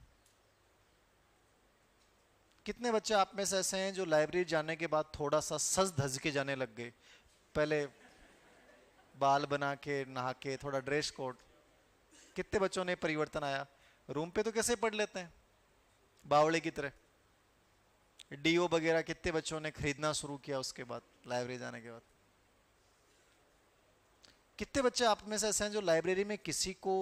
कितने बच्चे आप में से ऐसे हैं जो लाइब्रेरी जाने के बाद थोड़ा सा सज धज के जाने लग गए, पहले बाल बना के नहा के थोड़ा ड्रेस कोड। कितने बच्चों ने परिवर्तन आया। रूम पे तो कैसे पढ़ लेते हैं बावड़े की तरह। डीओ वगैरह कितने बच्चों ने खरीदना शुरू किया उसके बाद, लाइब्रेरी जाने के बाद। कितने बच्चे आप में से ऐसे हैं जो लाइब्रेरी में किसी को,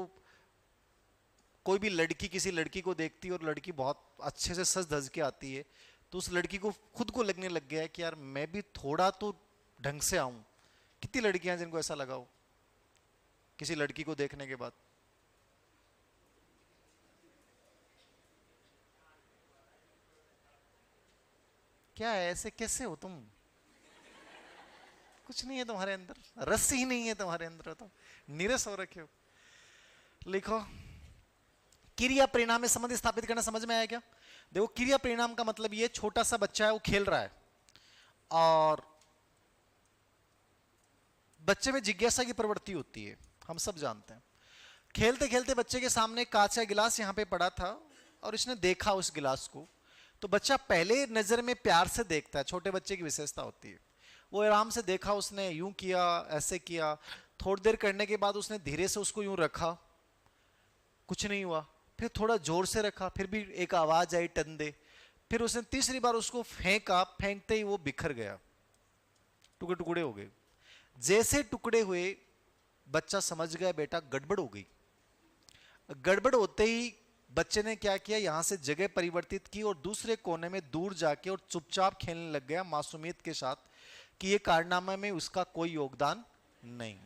कोई भी लड़की किसी लड़की को देखती है और लड़की बहुत अच्छे से सज धज के आती है, तो उस लड़की को खुद को लगने लग गया है कि यार मैं भी थोड़ा तो ढंग से आऊं। कितनी लड़कियां जिनको ऐसा लगा हो किसी लड़की को देखने के बाद। क्या है, ऐसे कैसे हो तुम। कुछ नहीं है तुम्हारे अंदर, रस ही नहीं है तुम्हारे अंदर, तो नीरस हो रखे हो। लिखो, क्रिया परिणाम में संबंध स्थापित करना समझ में आया क्या। देखो क्रिया परिणाम का मतलब ये, छोटा सा बच्चा है वो खेल रहा है और बच्चे में जिज्ञासा की प्रवृत्ति होती है, हम सब जानते हैं। खेलते खेलते बच्चे के सामने कांच का गिलास यहां पे पड़ा था और इसने देखा उस गिलास को। तो बच्चा पहले नजर में प्यार से देखता है, छोटे बच्चे की विशेषता होती है। वो आराम से देखा, उसने यूं किया, ऐसे किया। थोड़ी देर करने के बाद उसने धीरे से उसको यूं रखा, कुछ नहीं हुआ। फिर थोड़ा जोर से रखा, फिर भी एक आवाज आई टन दे। फिर उसने तीसरी बार उसको फेंका, फेंकते ही वो बिखर गया, टुकड़े टुकड़े हो गए। जैसे टुकड़े हुए बच्चा समझ गया बेटा गड़बड़ हो गई। गड़बड़ होते ही बच्चे ने क्या किया, यहां से जगह परिवर्तित की और दूसरे कोने में दूर जाके और चुपचाप खेलने लग गया मासूमियत के साथ कि ये कारनामा में उसका कोई योगदान नहीं।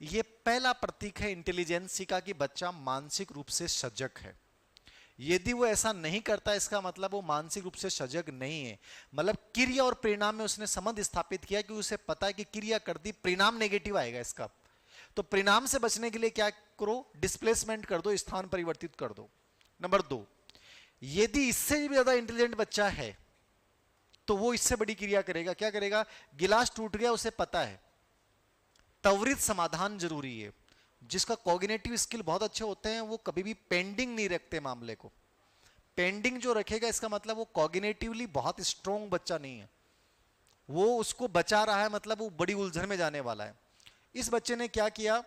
ये पहला प्रतीक है इंटेलिजेंसी का कि बच्चा मानसिक रूप से सजग है। यदि वो ऐसा नहीं करता इसका मतलब वो मानसिक रूप से सजग नहीं है। मतलब क्रिया और परिणाम में उसने संबंध स्थापित किया कि उसे पता है कि क्रिया कर दी, परिणाम नेगेटिव आएगा इसका। तो परिणाम से बचने के लिए क्या करो, डिस्प्लेसमेंट कर दो, स्थान परिवर्तित कर दो। नंबर 2, यदि इससे भी ज्यादा इंटेलिजेंट बच्चा है तो वो इससे बड़ी क्रिया करेगा। क्या करेगा, गिलास टूट गया उसे पता है, त्वरित समाधान जरूरी है। जिसका कॉग्निटिव स्किल बहुत अच्छे होते हैं वो कभी भी पेंडिंग नहीं रखते मामले को। पेंडिंग जो रखेगा इसका मतलब वो कॉग्निटिवली बहुत स्ट्रॉन्ग बच्चा नहीं है, वो उसको बचा रहा है, मतलब वो बड़ी उलझन में जाने वाला है। इस बच्चे ने क्या किया,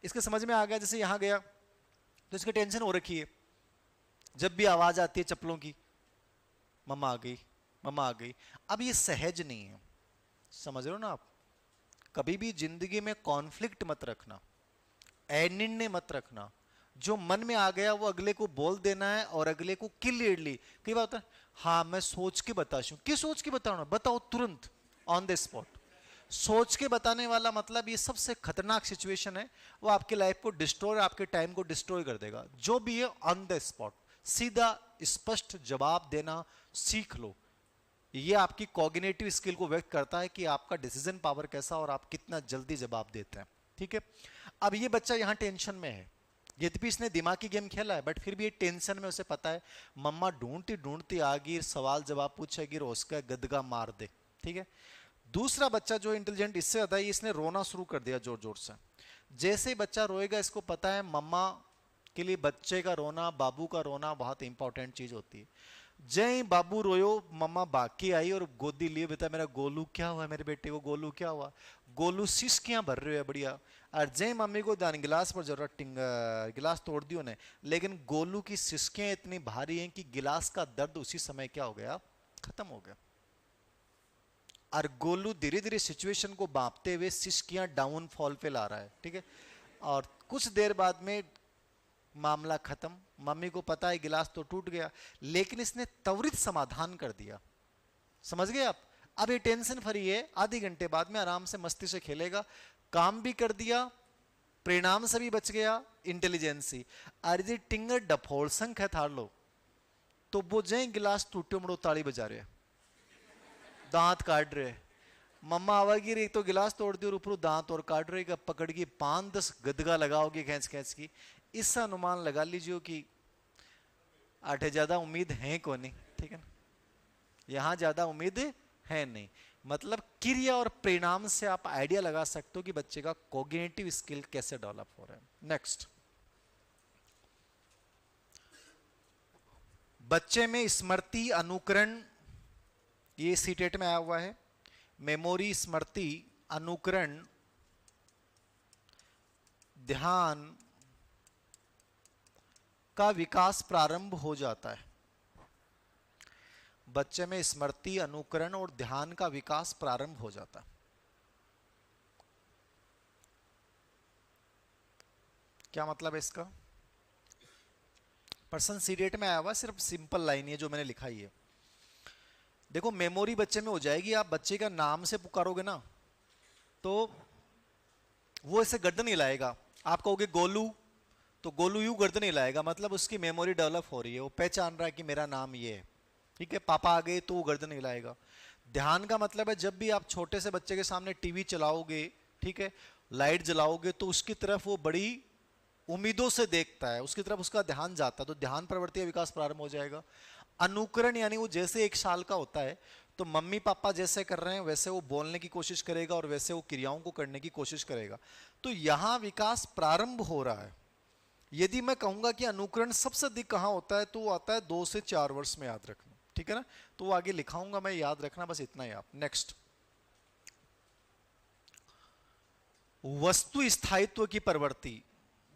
इसके समझ में आ गया, जैसे यहां गया तो इसकी टेंशन हो रखी है। जब भी आवाज आती है चप्पलों की, मम्मा आ गई, मम्मा आ गई। अब ये सहज नहीं है, समझ रहे हो ना आप। कभी भी जिंदगी में कॉन्फ्लिक्ट मत रखना, अनिर्णय मत रखना। जो मन में आ गया वो अगले को बोल देना है और अगले को क्लियरली। कई बात है, हाँ मैं सोच के बताऊं, किस सोच के बताना, बताओ तुरंत ऑन द स्पॉट। सोच के बताने वाला मतलब ये सबसे खतरनाक सिचुएशन है, वो आपके लाइफ को डिस्ट्रॉय, आपके टाइम को डिस्ट्रॉय कर देगा। जो भी है ऑन द स्पॉट, सीधा स्पष्ट जवाब देना सीख लो। ये आपकी कॉग्निटिव स्किल को व्यक्त करता है कि आपका डिसीजन पावर कैसा और आप कितना जल्दी जवाब देते हैं। ठीक है, अब ये बच्चा यहां टेंशन में है, यद्यपि इसने दिमागी गेम खेला है बट फिर भी ये टेंशन में, उसे पता है मम्मा ढूंढती ढूंढती आ गई, सवाल जवाब पूछेगी और उसका गदगा मार दे। ठीक है, दूसरा बच्चा जो इंटेलिजेंट इससे ज्यादा है, इसने रोना शुरू कर दिया जोर जोर से। जैसे ही बच्चा रोएगा इसको पता है मम्मा के लिए बच्चे का रोना, बाबू का रोना बहुत इंपॉर्टेंट चीज होती है। जय बाबू रोयो, मम्मा बाकी आई और गोदी लिए, बेटा मेरा गोलू क्या हुआ, मेरे बेटे को गोलू क्या हुआ। गोलू सिसकियां भर रहे हो बढ़िया। और जय मम्मी को दान गिलास पर जरूरत, गिलास तोड़ दियो ने, लेकिन गोलू की सिसकियां इतनी भारी हैं कि गिलास का दर्द उसी समय क्या हो गया, खत्म हो गया। और गोलू धीरे धीरे सिचुएशन को बांपते हुए सिसकियां डाउनफॉल पे ला रहा है। ठीक है, और कुछ देर बाद में मामला खत्म। मम्मी को पता है गिलास तो टूट गया, लेकिन इसने त्वरित समाधान कर दिया। समझ गए आप? अब ये टेंशन फ्री है, आधे घंटे बाद में आराम से मस्ती से खेलेगा, काम भी कर दिया, परिणाम से भी बच गया, इंटेलिजेंसी। अरे टिंगर डफोल संख है थार लो, तो वो जय गिलास टूटे मड़ो ताली बजा रहे, दांत काट रहे, मम्मा आवागी रही तो गिलास तोड़ दी और ऊपर दांत और काट रही का, पकड़ के 5-10 गदगा लगाओगे खींच खींच की। इसका अनुमान लगा लीजिए कि आठे ज्यादा उम्मीद है को नहीं, ठीक है ना, यहां ज्यादा उम्मीद है नहीं। मतलब क्रिया और परिणाम से आप आइडिया लगा सकते हो कि बच्चे का कॉग्निटिव स्किल कैसे डेवलप हो रहा है। नेक्स्ट, बच्चे में स्मृति अनुकरण, ये सीटेट में आया हुआ है, मेमोरी, स्मृति, अनुकरण, ध्यान का विकास प्रारंभ हो जाता है। बच्चे में स्मृति, अनुकरण और ध्यान का विकास प्रारंभ हो जाता है। क्या मतलब है इसका? पर्सन सीडेट में आया हुआ, सिर्फ सिंपल लाइन है जो मैंने लिखा ही है। देखो, मेमोरी बच्चे में हो जाएगी, आप बच्चे का नाम से पुकारोगे ना तो वो ऐसे गर्दन हिलाएगा। आप कहोगे गोलू, तो गोलू यूं गर्दन हिलाएगा, मतलब उसकी मेमोरी डेवलप हो रही है, वो पहचान रहा है कि मेरा नाम ये है, ठीक है। पापा आ गए तो वो गर्दन हिलाएगा। ध्यान का मतलब है जब भी आप छोटे से बच्चे के सामने टीवी चलाओगे, ठीक है, लाइट जलाओगे, तो उसकी तरफ वो बड़ी उम्मीदों से देखता है, उसकी तरफ उसका ध्यान जाता है, तो ध्यान प्रवृत्ति का विकास प्रारंभ हो जाएगा। अनुकरण यानी वो जैसे 1 साल का होता है तो मम्मी पापा जैसे कर रहे हैं वैसे वो बोलने की कोशिश करेगा और वैसे वो क्रियाओं को करने की कोशिश करेगा, तो यहां विकास प्रारंभ हो रहा है। यदि मैं कहूंगा कि अनुकरण सबसे अधिक कहां होता है, तो वो आता है 2 से 4 वर्ष में, याद रखना, ठीक है ना। तो वो आगे लिखाऊंगा मैं, याद रखना बस इतना ही आप। नेक्स्ट, वस्तु स्थायित्व की प्रवृत्ति,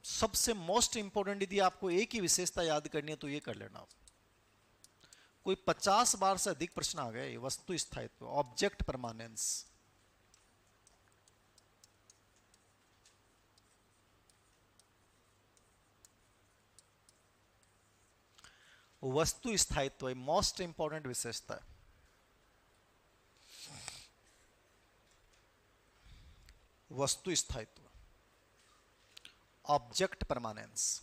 सबसे मोस्ट इंपोर्टेंट, यदि आपको एक ही विशेषता याद करनी है तो ये कर लेना आप। कोई 50 बार से अधिक प्रश्न आ गए। वस्तु स्थायित्व, ऑब्जेक्ट परमानेंस, वस्तु स्थायित्व मोस्ट इंपोर्टेंट विशेषता है। वस्तु स्थायित्व, ऑब्जेक्ट परमानेंस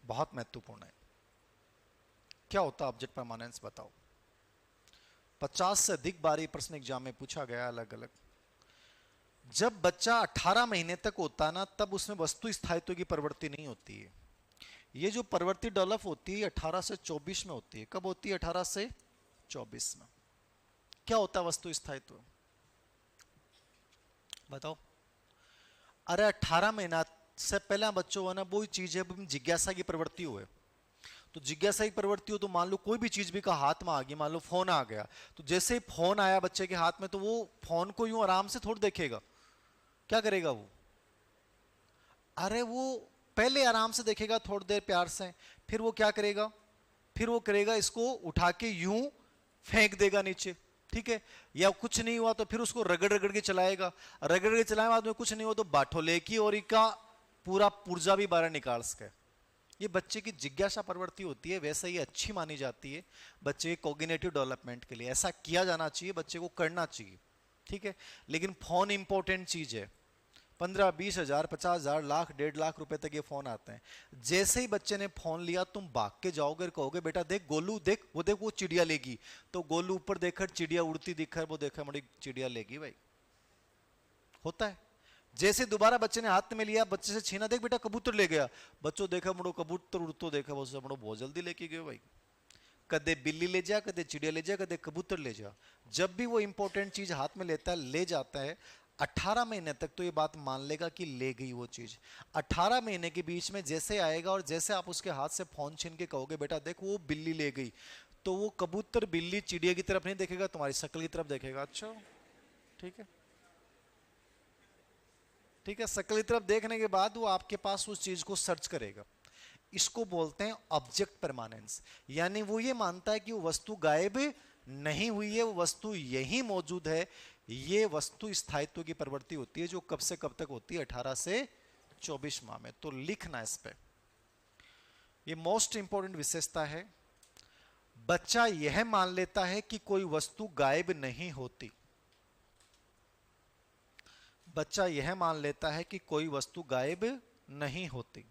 बहुत महत्वपूर्ण है। क्या होता है ऑब्जेक्ट परमानेंस, बताओ। 50 से अधिक बार ये प्रश्न एग्जाम में पूछा गया अलग अलग। जब बच्चा 18 महीने तक होता है ना, तब उसमें वस्तु स्थायित्व की प्रवृत्ति नहीं होती है। ये जो प्रवृत्ति डेवलप होती है 18 से 24 में होती है। कब होती है? 18 से 24 में। क्या होता है वस्तु स्थायित्व, बताओ। अरे 18 महीना से पहले बच्चों को ना वो चीज है, जिज्ञासा की प्रवृत्ति हुए, तो जिज्ञासा की प्रवृत्ति हो तो मान लो कोई भी चीज भी का हाथ में आ गई, मान लो फोन आ गया, तो जैसे ही फोन आया बच्चे के हाथ में तो वो फोन को यूं आराम से थोड़ा देखेगा। क्या करेगा वो? अरे वो पहले आराम से देखेगा थोड़ी देर प्यार से, फिर वो क्या करेगा? फिर वो करेगा इसको उठा के यूं फेंक देगा नीचे, ठीक है। या कुछ नहीं हुआ तो फिर उसको रगड़ रगड़ के चलाएगा, रगड़ के चलाने बाद में कुछ नहीं हुआ तो बाठो लेकी और इसका पूरा पुर्जा भी बाहर निकाल सके। ये बच्चे की जिज्ञासा प्रवृत्ति होती है, वैसे ही अच्छी मानी जाती है बच्चे के कॉग्निटिव डेवलपमेंट के लिए। ऐसा किया जाना चाहिए, बच्चे को करना चाहिए, ठीक है। लेकिन फोन इंपॉर्टेंट चीज है। 15-20 हजार, 50 हजार, लाख, 1.5 लाख रुपए तक ये फोन आते हैं। जैसे ही बच्चे ने फोन लिया तुम भाग के जाओगे और कहोगे बेटा देख गोलू, देख वो चिड़िया लेगी, तो गोलू ऊपर देखकर चिड़िया उड़ती दिखकर वो देखा बड़ी चिड़िया लेगी भाई, होता है। जैसे दोबारा बच्चे ने हाथ में लिया, बच्चे से छीना, देख बेटा कबूतर ले गया, बच्चों देखा मुड़ो कबूतर उड़तो देखा, वो मुड़ो बहुत जल्दी लेके गए भाई। कदे बिल्ली ले जा, कदे चिड़िया ले जा, कदे कबूतर ले जा। जब भी वो इंपॉर्टेंट चीज हाथ में लेता है, ले जाता है, 18 महीने तक तो ये बात मान लेगा कि ले गई वो चीज। 18 महीने के बीच में जैसे आएगा और जैसे आप उसके हाथ से फोन छीन के कहोगे बेटा देख वो बिल्ली ले गई, तो वो कबूतर बिल्ली चिड़िया की तरफ नहीं देखेगा, तुम्हारी शक्ल की तरफ देखेगा। अच्छा ठीक है, ठीक है। शक्ल की तरफ देखने के बाद वो आपके पास उस चीज को सर्च करेगा। इसको बोलते हैं ऑब्जेक्ट परमानेंस। यानी वो ये मानता है कि वो वस्तु गायब नहीं हुई है, वो वस्तु यही मौजूद है। ये वस्तु स्थायित्व की प्रवृत्ति होती है जो कब से कब तक होती है? 18 से 24 माह में। तो लिखना इस पे, ये मोस्ट इंपॉर्टेंट विशेषता है। बच्चा यह मान लेता है कि कोई वस्तु गायब नहीं होती। बच्चा यह मान लेता है कि कोई वस्तु गायब नहीं होती।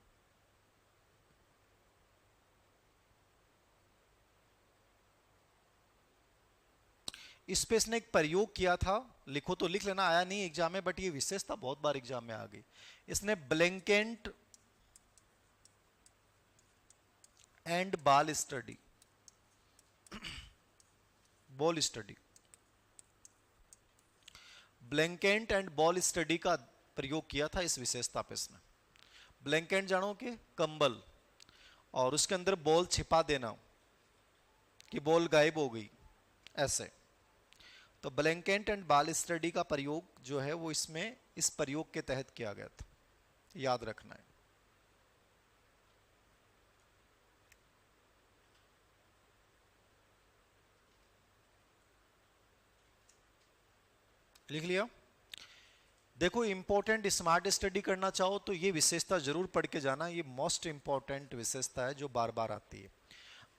इस पे इसने एक प्रयोग किया था, लिखो तो लिख लेना, आया नहीं एग्जाम में, बट ये विशेषता बहुत बार एग्जाम में आ गई। इसने blanket and ball study, ball study, blanket and ball study का प्रयोग किया था इस विशेषता पे इसने। ब्लैंकेट जानो कि कंबल, और उसके अंदर बॉल छिपा देना कि बॉल गायब हो गई ऐसे। तो ब्लैंकेट एंड बॉल स्टडी का प्रयोग जो है वो इसमें इस प्रयोग के तहत किया गया था, याद रखना है। लिख लिया? देखो इंपॉर्टेंट, स्मार्ट स्टडी करना चाहो तो ये विशेषता जरूर पढ़ के जाना, ये मोस्ट इंपॉर्टेंट विशेषता है जो बार बार आती है।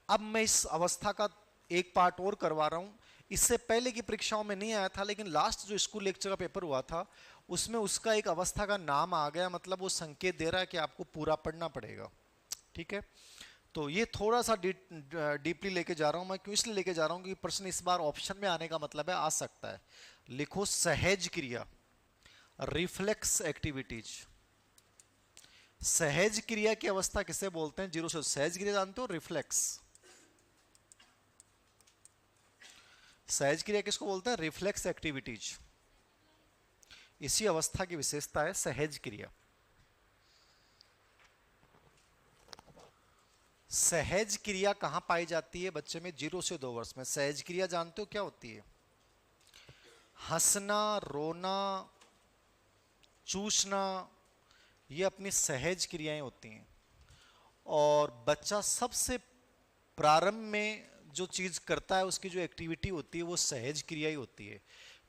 अब मैं इस अवस्था का एक पार्ट और करवा रहा हूं, इससे पहले की परीक्षाओं में नहीं आया था, लेकिन लास्ट जो स्कूल लेक्चर का पेपर हुआ था उसमें उसका एक अवस्था का नाम आ गया, मतलब वो संकेत दे रहा है कि आपको पूरा पढ़ना पड़ेगा। ठीक है, तो ये थोड़ा सा डीपली लेके जा रहा हूं मैं। क्यों इसलिए लेके जा रहा हूं कि प्रश्न इस बार ऑप्शन में आने का मतलब है आ सकता है। लिखो सहज क्रिया, रिफ्लेक्स एक्टिविटीज। सहज क्रिया की अवस्था किसे बोलते हैं? जीरो से सहज क्रिया जानते हो? रिफ्लेक्स। सहज क्रिया किसको बोलते हैं? Reflex activities. इसी अवस्था की विशेषता है सहज क्रिया। सहज क्रिया कहां पाई जाती है बच्चे में? 0 से 2 वर्ष में। सहज क्रिया जानते हो क्या होती है? हंसना, रोना, चूसना, ये अपनी सहज क्रियाएं होती हैं। और बच्चा सबसे प्रारंभ में जो चीज करता है, उसकी जो एक्टिविटी होती है वो सहज क्रिया ही होती है।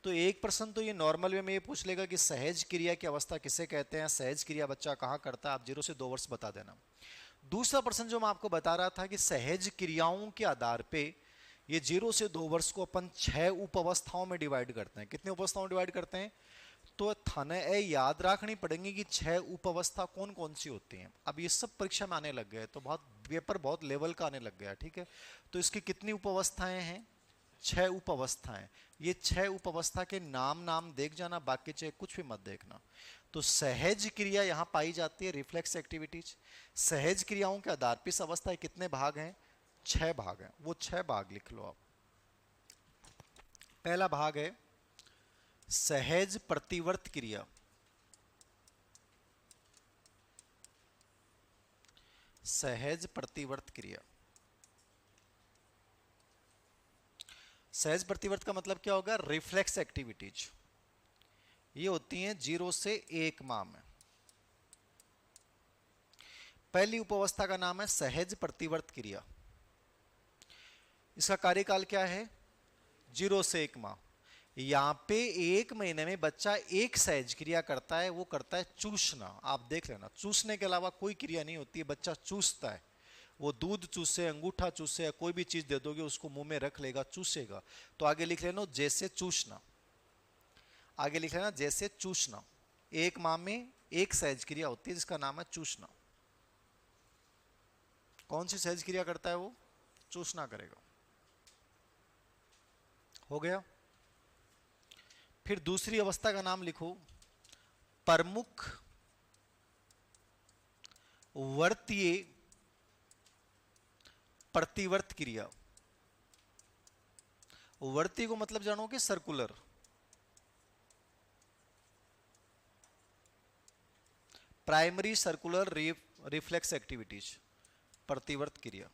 तो एक प्रश्न तो ये नॉर्मल वे में ये पूछ लेगा कि सहज क्रिया की अवस्था किसे कहते हैं, सहज क्रिया बच्चा कहाँ करता है, आप 0 से 2 वर्ष बता देना। दूसरा प्रश्न जो मैं आपको बता रहा था कि सहज क्रियाओं के आधार पे ये 0 से 2 वर्ष को अपन 6 उप अवस्थाओं में डिवाइड करते हैं। कितनी उप अवस्थाओं में डिवाइड करते हैं? तो थाने याद रखनी पड़ेगी कि 6 उप अवस्था कौन कौन सी होती हैं। अब ये सब परीक्षा में आने लग गए, तो बहुत पेपर बहुत लेवल का आने लग गया। ठीक है, तो इसकी कितनी उप अवस्थाएं हैं? 6 उप अवस्थाएं। ये 6 उप अवस्था के नाम देख जाना, बाकी चाहे कुछ भी मत देखना। तो सहज क्रिया यहां पाई जाती है, रिफ्लेक्स एक्टिविटीज। सहज क्रियाओं के आधार पर इस अवस्था के कितने भाग हैं? 6 भाग हैं। वो 6 भाग लिख लो आप। पहला भाग है सहज प्रतिवर्त क्रिया। सहज प्रतिवर्त क्रिया। सहज प्रतिवर्त का मतलब क्या होगा? Reflex activities. ये होती हैं 0 से 1 माह में। पहली उपावस्था का नाम है सहज प्रतिवर्त क्रिया। इसका कार्यकाल क्या है? 0 से 1 माह। यहां पे 1 महीने में बच्चा एक सहज क्रिया करता है, वो करता है चूसना। आप देख लेना, चूसने के अलावा कोई क्रिया नहीं होती है, बच्चा चूसता है। वो दूध चूसे, अंगूठा चूसे, या कोई भी चीज दे दोगे उसको मुंह में रख लेगा, चूसेगा। तो आगे लिख लेना जैसे चूसना। आगे लिख लेना जैसे चूसना। 1 माह में एक सहज क्रिया होती है जिसका नाम है चूसना। कौन सी सहज क्रिया करता है वो? चूसना करेगा। हो गया। फिर दूसरी अवस्था का नाम लिखो प्रमुख वर्तीय प्रतिवर्त क्रिया। वर्ती को मतलब जानो कि circular. Primary circular reflex activities, प्रतिवर्त क्रिया।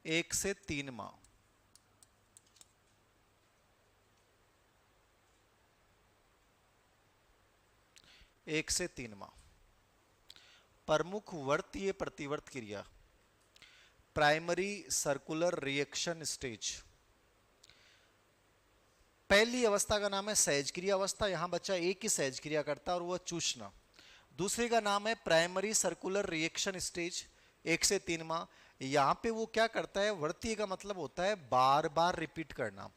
1 से 3 माह। एक से 3 माह। प्रमुख वर्तीय प्रतिवर्त क्रिया, प्राइमरी सर्कुलर रिएक्शन स्टेज। पहली अवस्था का नाम है सहज क्रिया अवस्था, यहां बच्चा एक ही सहज क्रिया करता है और वह चूसना। दूसरी का नाम है प्राइमरी सर्कुलर रिएक्शन स्टेज, 1 से 3 माह। यहां पे वो क्या करता है, वर्तीय का मतलब होता है बार बार रिपीट करना।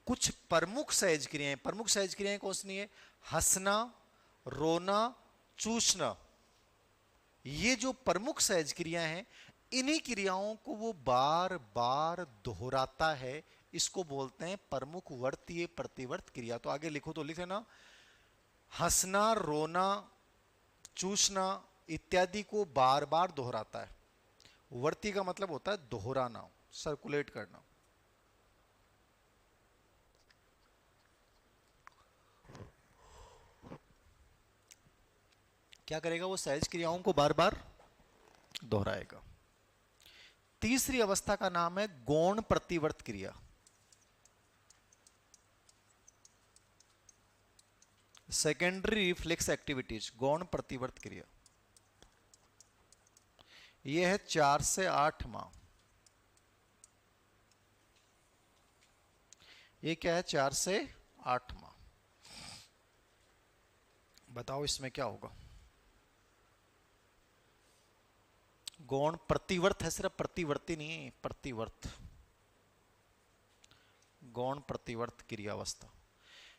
कुछ प्रमुख सहज क्रियाएं कौन सी है, हंसना, रोना, चूसना, ये जो प्रमुख सहज क्रियाएं हैं, इन्हीं क्रियाओं को वो बार बार दोहराता है, इसको बोलते हैं प्रमुख वर्तीय प्रतिवर्त क्रिया। तो आगे लिखो तो लिखे ना, हंसना, रोना, चूसना इत्यादि को बार बार दोहराता है। वर्ती का मतलब होता है दोहराना, सर्कुलेट करना। क्या करेगा, वो सहज क्रियाओं को बार बार दोहराएगा। तीसरी अवस्था का नाम है गौण प्रतिवर्त क्रिया। सेकेंडरी रिफ्लेक्स एक्टिविटीज, गौण प्रतिवर्त क्रिया। यह है 4 से 8 माह। ये क्या है, 4 से 8 माह। बताओ इसमें क्या होगा। गौण प्रतिवर्त है, सिर्फ प्रतिवर्ती नहीं है, प्रतिवर्त, गौण प्रतिवर्त क्रियावस्था।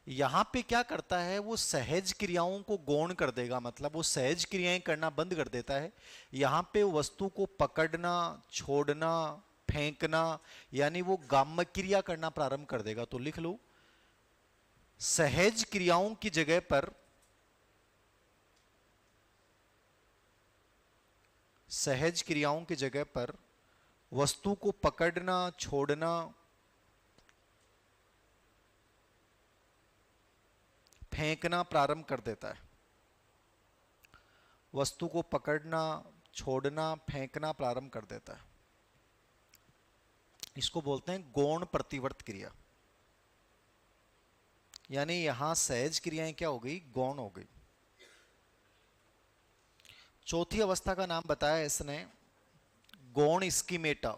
यहां पे क्या करता है, वो सहज क्रियाओं को गौण कर देगा, मतलब वो सहज क्रियाएं करना बंद कर देता है। यहां पे वस्तु को पकड़ना, छोड़ना, फेंकना, यानी वो गाम्य क्रिया करना प्रारंभ कर देगा। तो लिख लो, सहज क्रियाओं की जगह पर, सहज क्रियाओं की जगह पर वस्तु को पकड़ना, छोड़ना, फेंकना प्रारंभ कर देता है। वस्तु को पकड़ना, छोड़ना, फेंकना प्रारंभ कर देता है। इसको बोलते हैं गौण प्रतिवर्त क्रिया। यानी यहां सहज क्रियाएं क्या हो गई, गौण हो गई। चौथी अवस्था का नाम बताया इसने, गौण स्कीमेटा।